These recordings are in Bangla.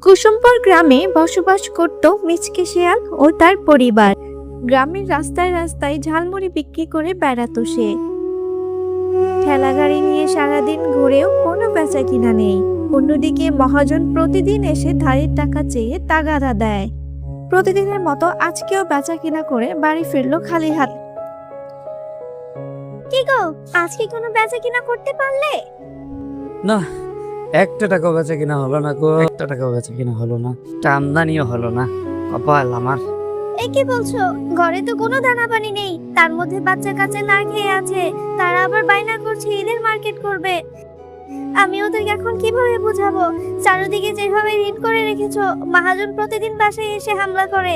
কুসুমপুর গ্রামে বসবাস করত মিচকে শিয়াল ও তার পরিবার। গ্রামের রাস্তায় রাস্তায় ঝালমুড়ি বিক্রি করে বেড়াতো সে। ঠেলাগাড়ি নিয়ে সারাদিন ঘুরেও কোনো বেচা কিনা নেই। অন্যদিকে মহাজন প্রতিদিন এসে ধারের টাকা চেয়ে তাগাদা দেয়। প্রতিদিনের মতো আজকেও বেচা কিনা করে বাড়ি ফিরলো খালি হাত। কি গো, আজকে কোনো বেচা কিনা করতে পারলে? না, একটা টাকাও বেচা কিনা হলো না গো, একটা টাকাও বেচা কিনা হলো না, আমদানিও হলো না। কপাল আমার। এই কি বলছো? ঘরে তো কোনো দানা পানি নেই, তার মধ্যে বাচ্চা কাচ্চা না খেয়ে আছে, তারা আবার বায়না করছে ঈদের মার্কেট করবে। আমি ওদেরকে এখন কিভাবে বোঝাবো? চারিদিকে যেভাবে ঋণ করে রেখেছো, মহাজন প্রতিদিন বাসায় এসে হামলা করে।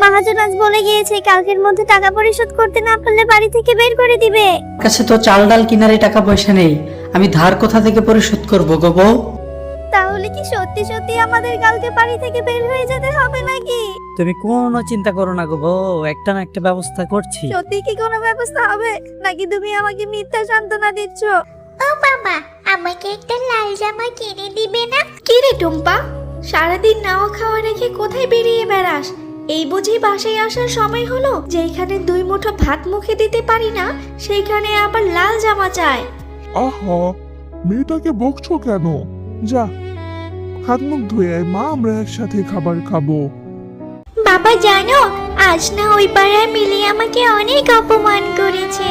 মহাজন আজ বলে গিয়েছে কালকের মধ্যে টাকা পরিশোধ করতে না পারলে বাড়ি থেকে বের করে দিবে। কাছে তো চাল ডাল কিনারে টাকা পয়সা নেই, আমি ধার কোথা থেকে পরিশোধ করবো গো বউ? তাহলে কি সত্যি সত্যি আমাদের কালকে বাড়ি থেকে বের হয়ে যেতে হবে নাকি? তুমি কোনো চিন্তা করো না গো বউ, একটা না একটা ব্যবস্থা করছি। সত্যি কি কোনো ব্যবস্থা হবে নাকি তুমি আমাকে মিথ্যা সান্ত্বনা দিচ্ছ? ও বাবা, আমাকে একটা লাল জামা কিনে দিবে না? কি রে টুম্পা, সারাদিন নাওয়া খাওয়া রেখে কোথায় বেরিয়ে বেড়াস? এই বুঝি বাসায় আসার সময় হলো? যেখানে 2 মুঠো ভাত মুখে দিতে পারি না, সেইখানে আবার লাল জামা চায়। আহা, মেয়েটাকে বকছো কেন? যা, হাত মুখ ধুয়ে আয় মা, আমরা একসাথে খাবার খাবো। বাবা জানো, আজ না ওই পাড়ায় মিলি আমাকে অনেক অপমান করেছে।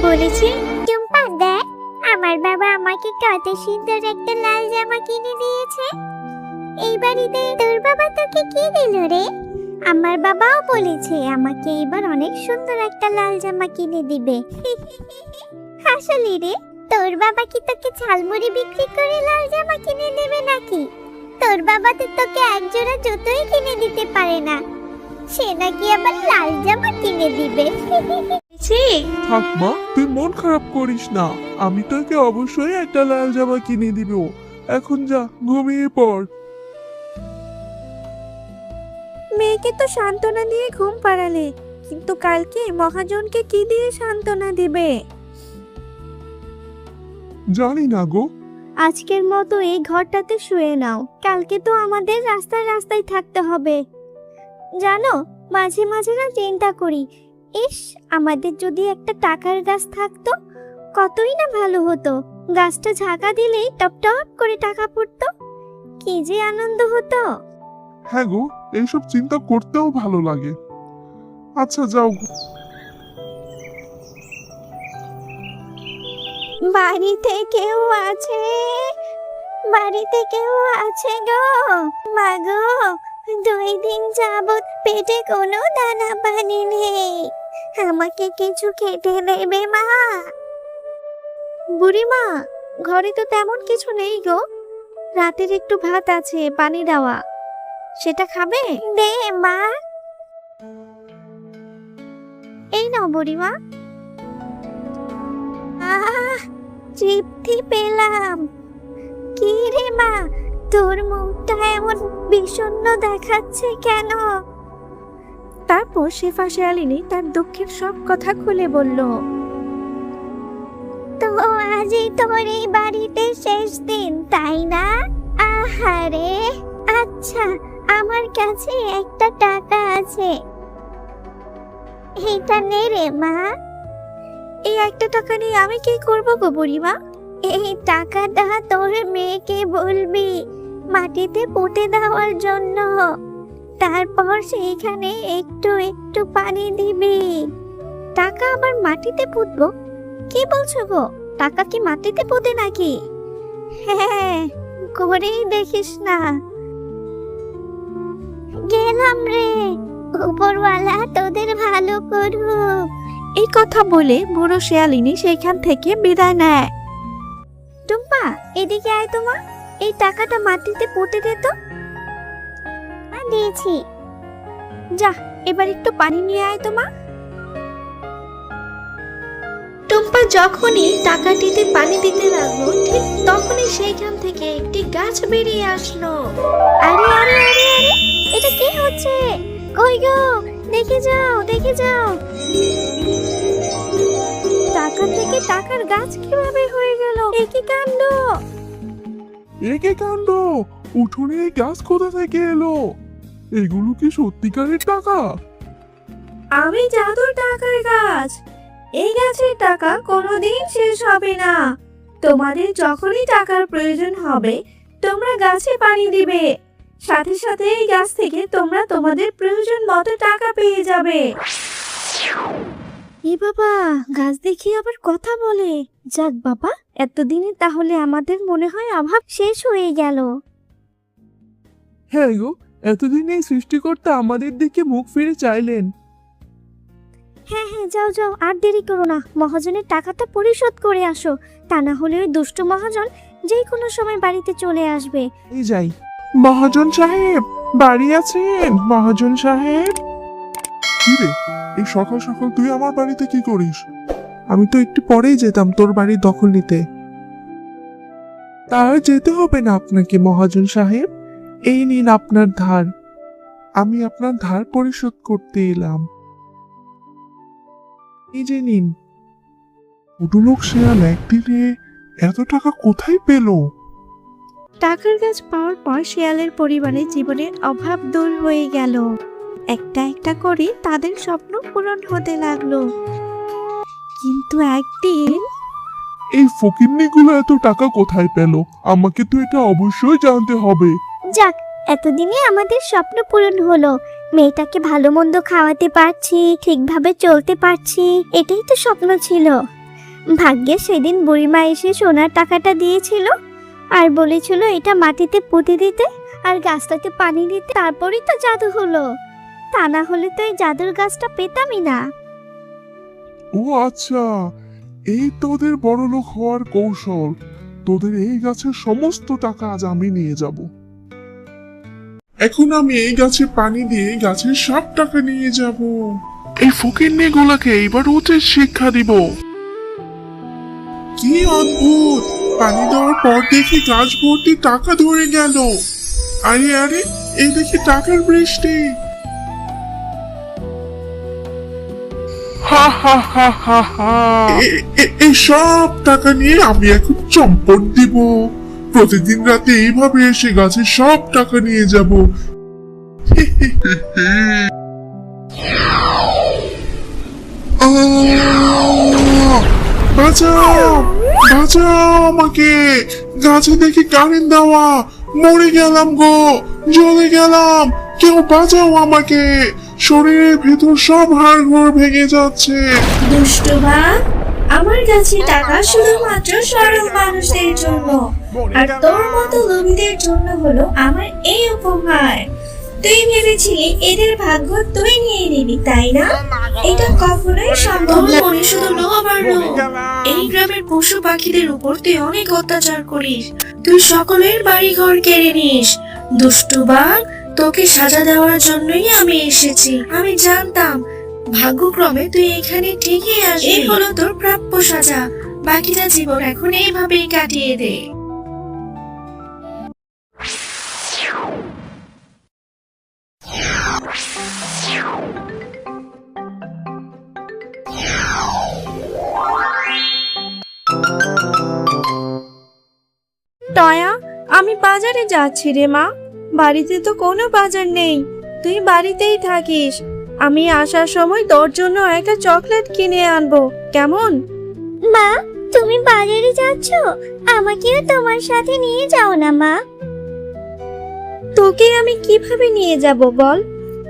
বলেছে, টুম্পা দেখ, আমার বাবা আমাকে কত সুন্দর একটা লাল জামা কিনে দিয়েছে। এই বাড়িতে তোর বাবা তোকে কি দিল রে? আমার বাবাও বলেছে আমাকে এবার অনেক সুন্দর একটা লাল জামা কিনে দিবে। আসলে রে, তোর বাবা কি তোকে ঝালমুড়ি বিক্রি করে লাল জামা কিনে দেবে নাকি? তোর বাবা তো তোকে একজোড়া জুতোই কিনে দিতে পারে না, সে নাকি আবার লাল জামা কিনে দিবে। থাক মা, তুই মন খারাপ করিস না, আমি তোকে অবশ্যই একটা লাল জামা কিনে দিব। এখন যা, ঘুমিয়ে পড়। মেয়েকে তো সান্ত্বনা দিয়ে ঘুম পাড়ালে, কিন্তু কালকে মহাজনকে কি দিয়ে সান্ত্বনা দিবে? জানি না গো। আজকের মতো এই ঘরটাতে শুয়ে নাও, কালকে তো আমাদের রাস্তায় রাস্তায় থাকতে হবে। জানো, মাঝে মাঝে না চিন্তা করি, ইস আমাদের যদি একটা টাকার গাছ থাকতো, কতই না ভালো হতো। গাছটা ঝাঁকা দিলেই টপ টপ করে টাকা পড়তো, কি যে আনন্দ হতো। হ্যাঁ গো, এইসব চিন্তা করতেও ভালো লাগে। আচ্ছা যাও। বাড়িতে কেউ আছে? বাড়িতে কেউ আছে গো? মা গো, 2 দিন যাবত পেটে কোনো দানা পানি নেই, আমাকে কিছু খেতে দেবে মা? বুড়িমা, ঘরে তো তেমন কিছু নেই গো, রাতের একটু ভাত আছে পানি দেওয়া, সেটা খাবে? দে মা। এই নাও বুড়িমা। তৃপ্তি পেলাম। কি রে মা, তোর মুখটা এমন বিষণ্ণ দেখাচ্ছে কেন? তারপর শেফা শিয়ালিনী তার দুঃখের সব কথা খুলে বলল। তো আজই তোর এই বাড়িতে শেষ দিন, তাই না? আহারে, আচ্ছা আমার কাছে একটা টাকা আছে, এটা নে রে মা। এই একটা টাকা নিয়ে আমি কি করবো গো বুড়িমা? এই টাকাটা তোর মেয়েকে বলবি মাটিতে পুঁতে দেওয়ার জন্য, তারপর সেইখানে একটু একটু পানি দিবি। টাকা আবার মাটিতে পুঁতবো? কি বলছো গো, টাকা কি মাটিতে পুঁতে নাকি? হ্যাঁ, করেই দেখিস না। গেলাম রে, উপরওয়ালা তোদের ভালো করুক। এই কথা বলে বুড়ো শিয়ালিনী সেইখান থেকে বিদায় নেয়। টুম্পা, এদিকে আয় তো মা, এই টাকাটা মাটিতে পুঁতে দে তো। দিয়েছি। যা, এবার একটু পানি নিয়ে আয় তো মা। টুম্পা যখনই টাকাটিতে পানি দিতে লাগলো, ঠিক তখনই সেইখান থেকে একটি গাছ বেরিয়ে আসলো। আরে আরে আরে আরে, এটা কি হচ্ছে? কই গো, দেখে যাও দেখে যাও। টাকা থেকে টাকার গাছ কিভাবে হয়ে গেল? এ কি কাণ্ড! একে কাণ্ড, উঠোনে এই গাছ কোথা থেকে এলো? এগুলো কি সত্যিকারের টাকা? আমি জাদুর টাকার গাছ। এই গাছের টাকা কোনোদিন শেষ হবে না। তোমাদের যখনই টাকার প্রয়োজন হবে তোমরা গাছে পানি দিবে, সাথে সাথে এই গাছ থেকে তোমরা তোমাদের প্রয়োজন মতো টাকা পেয়ে যাবে। এ বাবা, গাছ দেখি আবার কথা বলে। যাক বাবা, এতদিনে তাহলে আমাদের মনে হয় অভাব শেষ হয়ে গেল। হ্যাঁ গো, এতদিন এই সৃষ্টিকর্তা আমাদের দিকে মুখ ফিরে চাইলেন। হ্যাঁ হ্যাঁ, যাও যাও, আর দেরি করো না, মহাজনের টাকাটা পরিশোধ করে আসো। তা না হলে ওই দুষ্টু মহাজন যে কোনো সময় বাড়িতে চলে আসবে। এই যাই। মহাজন সাহেব, বাড়ি আছেন? মহাজন সাহেব। কি রে, এই সকাল সকাল তুই আমার বাড়িতে কি করিস? আমি তো একটু পরেই যেতাম তোর বাড়ির দখল নিতে। তার যেতে হবে না আপনাকে মহাজন সাহেব, এই নিন আপনার ধার। আমি আপনার ধার পরিশোধ করতে এলাম। এই যে নিন। উটুলোক শেয়াল একদিনে এত টাকা কোথায় পেল? টাকার গাছ পাওয়ার পর শিয়ালের পরিবারের জীবনের অভাব দূর হয়ে গেল। একটা একটা করে তাদের স্বপ্ন পূরণ হতে লাগলো। কিন্তু একদিন এই ফকিন্নিগুলো এত টাকা কোথায় পেল? আমাকে তো এটা অবশ্যই জানতে হবে। যাক, এতদিনে আমাদের স্বপ্ন পূরণ হলো। মেয়েটাকে ভালো মন্দ খাওয়াতে পারছি, ঠিকভাবে চলতে পারছি, এটাই তো স্বপ্ন ছিল। ভাগ্যে সেদিন বুড়িমা এসে সোনার টাকাটা দিয়েছিল আর বলেছিল এটা মাটিতে পুঁতে দিতে আর গাছটাতে পানি দিতে, তারপরেই তো জাদু হলো। তা না হলে তো এই জাদুর গাছটা পেতামই না। ও আচ্ছা, এই তোদের বড়লোক হওয়ার কৌশল। তোদের এই গাছের সমস্ত টাকা আজ আমি নিয়ে যাব। এখন আমি এই গাছে পানি দিয়ে গাছের সব টাকা নিয়ে যাব। এই ফকিন্নিগুলোকে এবার উচিত শিক্ষা দিব। কি অদ্ভুত, পানি দেওয়ার পর দেখি গাছ ভর্তি টাকা ধরে গেল। আরে আরে, এই দেখি টাকার বৃষ্টি। হা হা হা হা হা, এই সব টাকা নিয়ে আমি এখন চম্পট দিব। প্রতিদিন রাতে এইভাবে এসে গাছের সব টাকা নিয়ে যাব। বাঁচাও, বাঁচাও আমাকে, গাছে দেখি কারেন্ট দেওয়া। মরে গেলাম গো, জ্বলে গেলাম, কেউ বাঁচাও আমাকে। শরীরের ভেতর সব হাড়গোড় ভেঙে যাচ্ছে। দুষ্টু ভাই, আমার কাছে টাকা শুধুমাত্র সরল মানুষদের জন্য, আর তোর মতো লোভীদের জন্য হলো আমার এই উপহার। তুই ভেবেছিলি এদের ভাগ্য তুই নিয়ে নিবি, তাই না? এটা কখনোই সম্ভব না। মনে শুধু লোভ আর লোভ। এই গ্রামের পশু পাখিদের উপর তুই অনেক অত্যাচার করিস, তুই সকলের বাড়ি ঘর কেড়ে নিস। দুষ্টু বাঘ, তোকে সাজা দেওয়ার জন্যই আমি এসেছি। আমি জানতাম ভাগ্যক্রমে তুই এখানে ঠিকই আসবি। এই হলো তোর প্রাপ্য সাজা। বাকিটা জীবন এখন এইভাবেই কাটিয়ে দে। টয়া, আমি বাজারে যাচ্ছি রে মা। বাড়িতে তো কোনো বাজার নেই, তুই বাড়িতেই থাকিস। আমি আসার সময় তোর জন্য একটা চকলেট কিনে আনবো, কেমন? মা, তুমি বাজারে যাচ্ছ? আমাকেও তোমার সাথে নিয়ে যাও না মা। তোকে আমি কিভাবে নিয়ে যাব বল?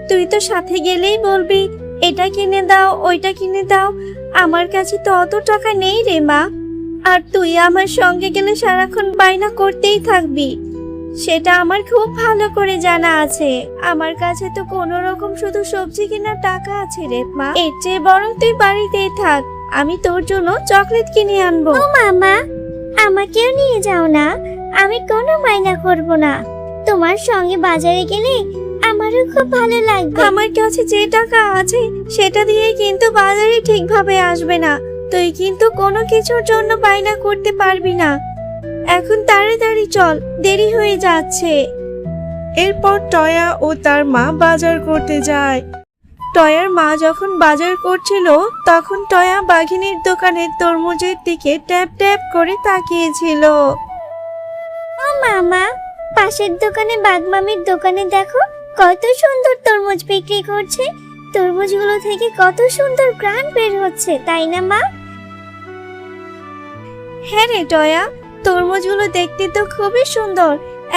তুই তো সাথে গেলেই বলবি এটা কিনে দাও, ওইটা কিনে দাও। আমার কাছে তো অত টাকা নেই রে মা। আর তুই আমার সঙ্গে গেলে সারাক্ষণ বায়না করতেই থাকবি, সেটা আমার খুব ভালো করে জানা আছে। আমার কাছে তো কোনো রকম শুধু সবজি কেনার টাকা আছে রে মা। এর চেয়ে বরং তুই বাড়িতেই থাক, আমি তোর জন্য চকলেট কিনে আনবো। ও মামা, আমাকেও নিয়ে যাও না, আমি কোনো মাইনা করব না। তোমার সঙ্গে বাজারে গেলে আমারও খুব ভালো লাগবে। আমার কাছে যে টাকা আছে সেটা দিয়ে কিন্তু বাজারে ঠিকভাবে আসবে না। তুই কিন্তু কোনো কিছুর জন্য বায়না করতে পারবি না। এখন তাড়াতাড়ি চল, দেরি হয়ে যাচ্ছে। এরপর টয়া ও তার মা বাজার করতে যায়। টয়ার মা যখন বাজার করছিল তখন টয়া বাঘিনীর দোকানের তরমুজের দিকে ট্যাপ ট্যাপ করে তাকিয়েছিল। মা, মামা, পাশের দোকানে বাগমামির দোকানে দেখো কত সুন্দর তরমুজ বিক্রি করছে। তরমুজগুলো থেকে কত সুন্দর ঘ্রাণ বের হচ্ছে, তাই না মা? হ্যাঁ রে টয়া, তরমুজগুলো দেখতে তো খুবই সুন্দর,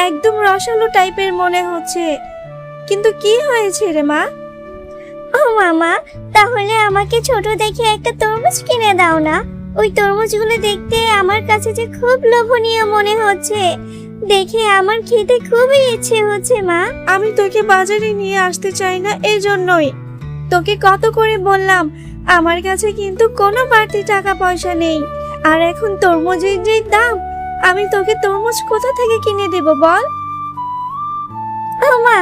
একদম রসালো টাইপের মনে হচ্ছে। কিন্তু কি হয়েছে রে মা? ও মামা, তাহলে আমাকে ছোট দেখে একটা তরমুজ কিনে দাও না। ওই তরমুজগুলো দেখতে আমার কাছে যে খুব লোভনীয় মনে হচ্ছে, দেখে আমার খেতে খুবই ইচ্ছে হচ্ছে মা। আমি তোকে বাজারে নিয়ে আসতে চাই না, এই জন্যই তোকে কত করে বললাম, আমার কাছে কিন্তু কোনো বাড়তি টাকা পয়সা নেই। আর এখন তরমুজের যে দাম, আমি তোকে তরমুজ কোথা থেকে কিনে দেব বল? ও মা,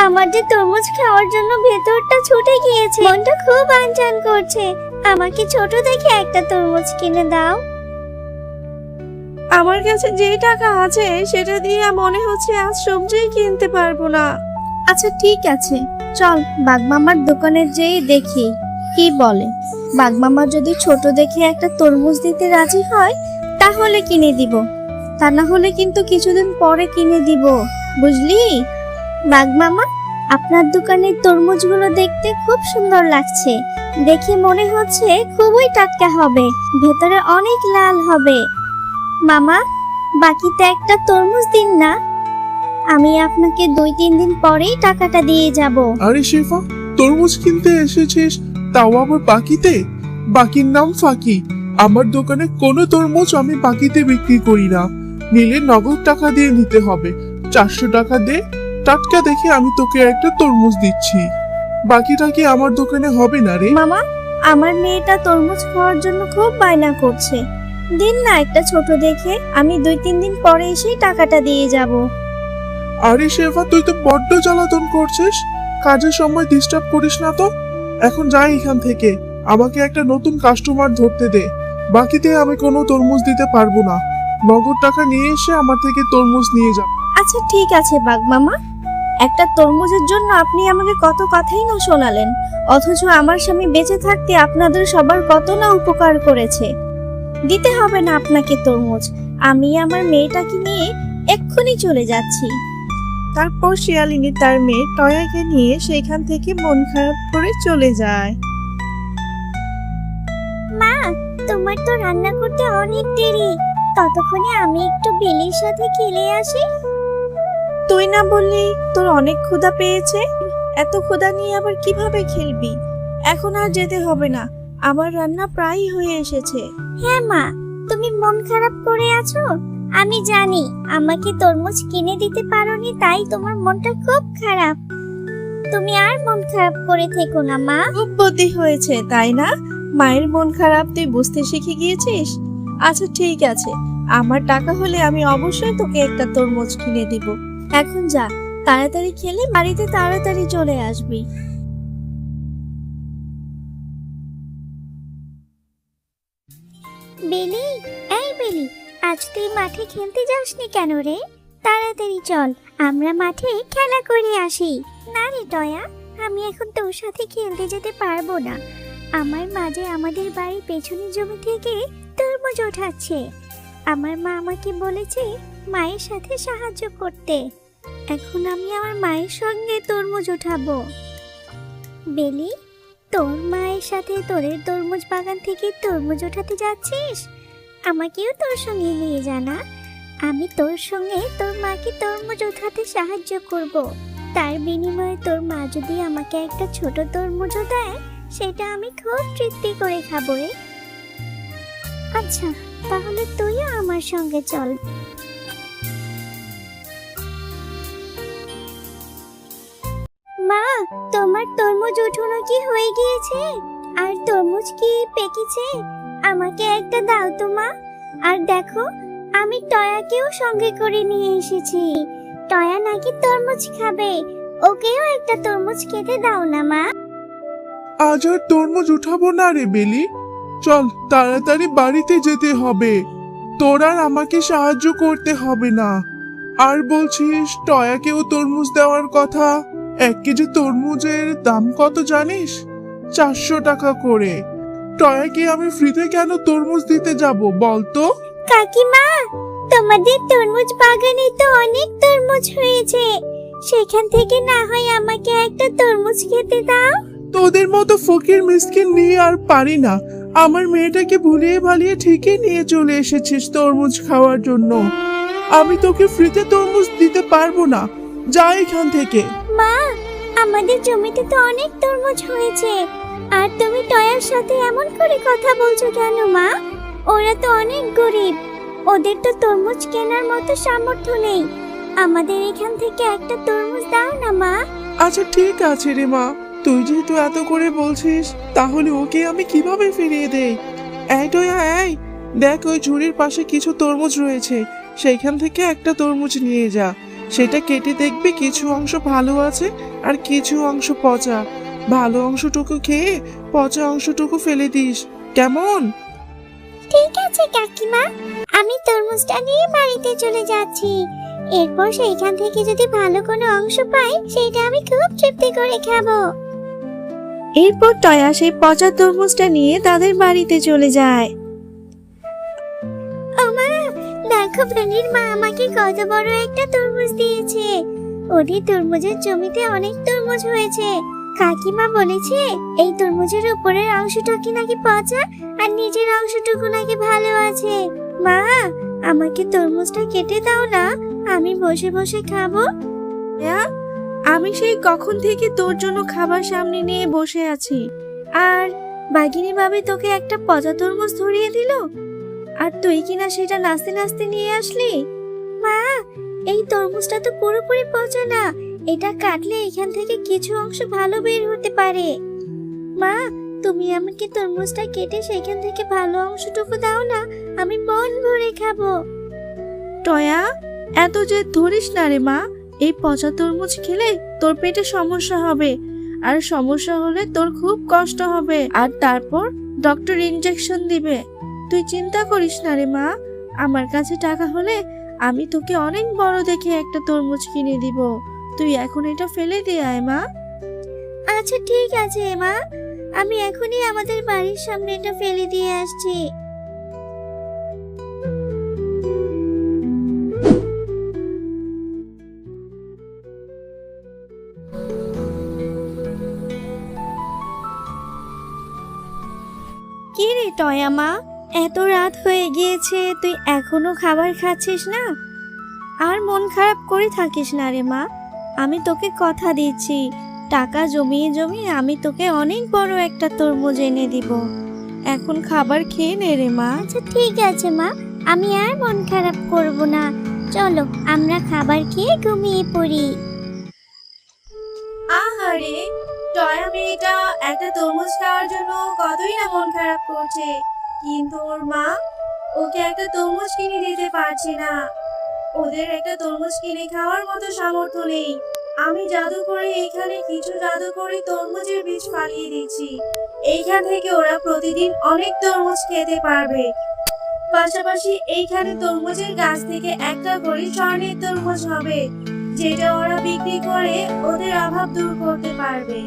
আমার যে তরমুজ খাওয়ার জন্য ভেতরটা ছুটে গিয়েছে, মনটা খুব আনচান করছে। আমাকে ছোট দেখে একটা তরমুজ কিনে দাও। আমার কাছে যে টাকা আছে সেটা দিয়ে মনে হচ্ছে আজ সবজি কিনতে পারবো না। আচ্ছা ঠিক আছে, চল বাগমামার দোকানে যেয়ে দেখি কি বলে। বাগমামা যদি ছোট দেখে একটা তরমুজ দিতে রাজি হয় তাহলে কিনে দিব, তা না হলে কিন্তু কিছুদিন পরে কিনে দিব, বুঝলি? বাগমামা, আপনার দোকানের তরমুজগুলো দেখতে খুব সুন্দর লাগছে। দেখে মনে হচ্ছে খুবই টাটকা হবে, ভেতরে অনেক লাল হবে। মামা, বাকিতে একটা তরমুজ দিন না, আমি আপনাকে 2-3 দিন পরেই টাকাটা দিয়ে যাব। আরে শেফা, তরমুজ কিনতে এসেছিস, তাও আবার বাকিতে? বাকির নাম ফাঁকি। আমার দোকানে কোনো তরমুজ আমি বাকিতে বিক্রি করি না, নিলে নগদ টাকা দিয়ে নিতে হবে। 400 টাকা দে, টাটকা দেখে আমি তোকে একটা তরমুজ দিচ্ছি। বাকিটা কি আমার দোকানে হবে না রে? মামা, আমার মেয়েটা তরমুজ খাওয়ার জন্য খুব বায়না করছে, দিন না একটা ছোট দেখে, আমি 2-3 দিন পরে এসেই টাকাটা দিয়ে যাব। আরে শেফা, তুই তো বড্ড জ্বালাতন করছিস, কাজের সময় ডিস্টার্ব করিস না তো। এখন যাই এখান থেকে, আমাকে একটা নতুন কাস্টমার ধরতে দে। বাকিতে আমি কোনো তরমুজ দিতে পারবো না, নগদ টাকা নিয়ে এসে আমার থেকে তরমুজ নিয়ে যা। আচ্ছা ঠিক আছে বাগমামা, একটা তরমুজের জন্য আপনি আমাকে কত কথাই না শোনালেন, অথচ আমার স্বামী বেঁচে থাকতে আপনাদের সবার কত না উপকার করেছে। দিতে হবে না আপনাকে তরমুজ, আমি আমার মেয়েটাকে নিয়ে এক্ষুনি চলে যাচ্ছি। তারপর শিয়ালিনী তার মেয়ে টয়াকে নিয়ে সেখান থেকে মন খারাপ করে চলে যায়। মা, তোমার তো রান্না করতে অনেক দেরি, ততক্ষণে আমি একটু বিলির সাথে খেলে আসি। তুই না বললি তোর অনেক ক্ষুধা পেয়েছে? এত ক্ষুধা নিয়ে আবার কিভাবে খেলবি? এখন আর যেতে হবে না, আমার রান্না প্রায়ই হয়ে এসেছে। হ্যাঁ মা, তুমি মন খারাপ করে আছো, আমি জানি। আমাকে তরমুজ কিনে দিতে পারোনি, তাই তোমার মনটা খুব খারাপ। তুমি আর মন খারাপ করে থেকো না মা। খুব বুদ্ধি হয়েছে তাই না? মায়ের মন খারাপ তুই বুঝতে শিখে গিয়েছিস। আচ্ছা ঠিক আছে, আমার টাকা হলে আমি অবশ্যই তোকে একটা তরমুজ কিনে দিব। এখন যা, তাড়াতাড়ি খেলে বাড়িতে তাড়াতাড়ি চলে আসবি। বেলি, এই বেলি, আজ তুই মাঠে খেলতে যাসনি কেন রে? তাড়াতাড়ি চল, আমরা মাঠে খেলা করে আসি। না রে টয়া, আমি এখন তোর সাথে খেলতে যেতে পারবো না। আমার মাঝে আমাদের বাড়ির পেছনের জমি থেকে তরমুজ ওঠাচ্ছে। আমার মা আমাকে বলেছে মায়ের সাথে সাহায্য করতে। এখন আমি আমার মায়ের সঙ্গে তরমুজ ওঠাবো। বেলি, তোর মায়ের সাথে তোদের তরমুজ বাগান থেকে তরমুজ ওঠাতে যাচ্ছিস? আমাকেও তোর সঙ্গে নিয়ে জানা, আমি তোর সঙ্গে তোর মাকে তরমুজ ওঠাতে সাহায্য করব। তার বিনিময়ে তোর মা যদি আমাকে একটা ছোট তরমুজও দেয়, সেটা আমি খুব তৃপ্তি করে খাবো রে। আচ্ছা, তাহলে তুইও আমার সঙ্গে চল। মা, তোমার তরমুজ উঠানো কি হয়ে গিয়েছে? আর তরমুজ কি পেকেছে? আমাকে একটা দাও তো মা। আর দেখো, আমি টয়াকেও সঙ্গে করে নিয়ে এসেছি। টয়া নাকি তরমুজ খাবে, ওকেও একটা তরমুজ খেতে দাও না মা। আজ আর তরমুজ উঠাবো না রে বেলি, চল তাড়াতাড়ি বাড়িতে যেতে হবে। তোর আর আমাকে সাহায্য করতে হবে না। আর বলছিস টয়াকেও তরমুজ দেওয়ার কথা। 1 কেজি তরমুজের দাম কত জানিস? 400 টাকা করে। টয়াকে আমি ফ্রিতে কেন তরমুজ দিতে যাব বলতো? কাকিমা, তোমাদের তরমুজ বাগানে তো অনেক তরমুজ হয়েছে, সেখান থেকে না হয় আমাকে একটা তরমুজ খেতে দাও। তোদের মতো ফকির মিসকিন নিয়ে আর পারি না। আমার মেয়েটাকে ভুলিয়ে ভালিয়ে ঠিকই নিয়ে চলে এসেছিস তরমুজ খাওয়ার জন্য। আমি তোকে ফ্রিতে তরমুজ দিতে পারবো না, যা এখান থেকে। মা, আমাদের জমিতে তো অনেক তরমুজ হয়েছে, আর তুমি টয়ার সাথে এমন করে কথা বলছো কেন মা? ওরা তো অনেক গরিব, ওদের তো তরমুজ কেনার মতো সামর্থ্য নেই। আমাদের এখান থেকে একটা তরমুজ দাও না মা। আচ্ছা ঠিক আছে রে মা, তুই যেহেতু এত করে বলছিস, তাহলে ওকে আমি কিভাবে ফিরিয়ে দেই? এই টয়া, এই দেখ, ওই ঝুড়ির পাশে কিছু তরমুজ রয়েছে, সেইখান থেকে একটা তরমুজ নিয়ে যা। সেটা কেটে দেখবি কিছু অংশ ভালো আছে আর কিছু অংশ পচা। ভালো অংশটুকু খেয়ে পচা অংশটুকু ফেলে দিস, কেমন? ঠিক আছে কাকিমা, আমি তরমুজটা নিয়ে বাড়িতে চলে যাচ্ছি। এরপর সেইখান থেকে যদি ভালো কোনো অংশ পাই, সেটা আমি খুব তৃপ্তি করে খাবো। এরপর টয়া সেই পচা তরমুজটা নিয়ে তাদের বাড়িতে চলে যায়। ওমা, দেখো প্রাণীর মা আমাকে কত বড় একটা তরমুজ দিয়েছে। ওদের তরমুজের জমিতে অনেক তরমুজ হয়েছে। কাকিমা বলেছে এই তরমুজের উপরের অংশটুকু নাকি পচা আর নিচের অংশটুকু নাকি ভালো আছে। মা, আমাকে তরমুজটা কেটে দাও না, আমি বসে বসে খাবো। আমি সেই কখন থেকে তোর জন্য খাবার সামনে নিয়ে বসে আছি, আর বাঘিনী ভাবে তোকে একটা পচা তরমুজ ধরিয়ে দিল, আর তুই কিনা সেটা নাচতে নাচতে নিয়ে আসলি। মা, এই তরমুজটা তো পুরোপুরি পচা না, এটা কাটলে এখান থেকে কিছু অংশ ভালো বের হতে পারে। মা, তুমি আমাকে তরমুজটা কেটে সেখান থেকে ভালো অংশটুকু দাও না, আমি মন ভরে খাবো। টয়া, এত যে ধরিস না রে মা, এই পচা তরমুজ খেলে তোর পেটে সমস্যা হবে, আর সমস্যা হলে তোর খুব কষ্ট হবে, আর তারপর ডক্টর ইনজেকশন দিবে। তুই চিন্তা করিস না রে মা, আমার কাছে টাকা হলে আমি তোকে অনেক বড় দেখে একটা তরমুজ কিনে দিব। তুই এখন এটা ফেলে দে আয় মা। আচ্ছা ঠিক আছে মা, আমি এখনই আমাদের বাড়ির সামনে এটা ফেলে দিয়ে আসছি। কি রে টয়া মা, এত রাত হয়ে গিয়েছে, তুই এখনো খাবার খাচ্ছিস না? আর মন খারাপ করে থাকিস না রে মা, আমি তোকে কথা দিচ্ছি, টাকা জমিয়ে জমিয়ে আমি তোকে অনেক বড় একটা তরমুজ এনে দিব। এখন খাবার খেয়ে নে রে মা। আচ্ছা ঠিক আছে মা, আমি আর মন খারাপ করব না। চলো আমরা খাবার খেয়ে ঘুমিয়ে পড়ি। আহারে, টয়া মেয়েটা একটা তরমুজ খাওয়ার জন্য কতই না মন খারাপ করছে, কিন্তু ওর মা ওকে একটা তরমুজ কিনে দিতে পারছে না। ওদের একটা তরমুজ কিনে খাওয়ার মতো সামর্থ্য নেই। আমি জাদু করে এইখানে কিছু জাদু করে তরমুজের বীজ ফালিয়ে দিচ্ছি, এইখান থেকে ওরা প্রতিদিন অনেক তরমুজ খেতে পারবে। পাশাপাশি এইখানে তরমুজের গাছ থেকে একটা করে স্বর্ণের তরমুজ হবে, যেটা ওরা বিক্রি করে ওদের অভাব দূর করতে পারবে।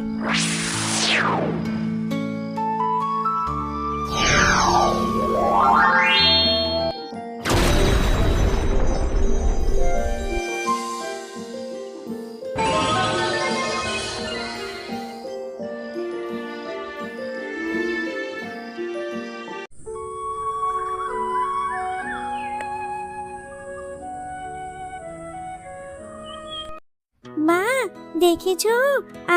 মা, দেখেছো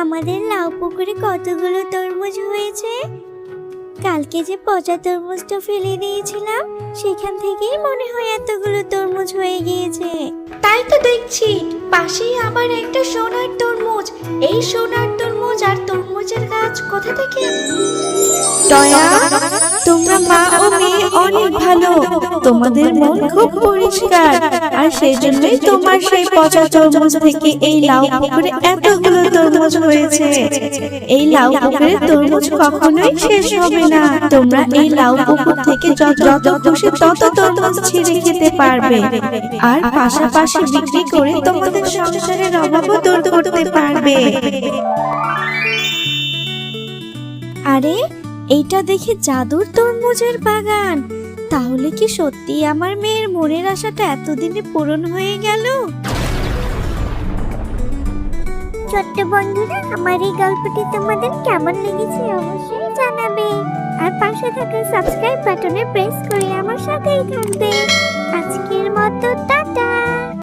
আমাদের লাউ পুকুরে কতগুলো তরমুজ হয়েছে? কালকে যে পচা তরমুজটা ফেলে দিয়েছিলাম, সেখান থেকেই মনে হয় এতগুলো তরমুজ হয়ে গিয়েছে। তাই তো দেখছি, পাশেই আবার একটা সোনার তরমুজ। এই সোনার তরমুজ আর তরমুজের গাছ কোথা থেকে? টয়া, তোমরা মা ও মেয়ে অনেক ভালো, তোমাদের মন খুব পরিষ্কার, আর সেই জন্যই তোমার সেই পচা তরমুজ থেকে এই লাউ পুকুরে এতগুলো তরমুজ হয়েছে। এই লাউ পুকুরে তরমুজ কখনোই শেষ হবে না। তোমরা এই লাউ পুকুর থেকে যত খুশি তত তরমুজ ছিঁড়ে খেতে পারবে, আর পাশাপাশি বিক্রি করে তোমাদের সংসারের অভাবও দূর করতে পারবে। আরে, এইটা দেখে জাদুর তরমুজের বাগান, তাহলে কি সত্যি আমার মেয়ের মনের আশাটা এতদিনে পূরণ হয়ে গেল? ছোট্ট বন্ধুরা, আমার এই গল্পটি তোমাদের কেমন লেগেছে অবশ্যই জানাবে। আর পাশে থাকা সাবস্ক্রাইব বাটনে প্রেস করে আমার সাথেই থাকবে। আজকের মতো টাটা।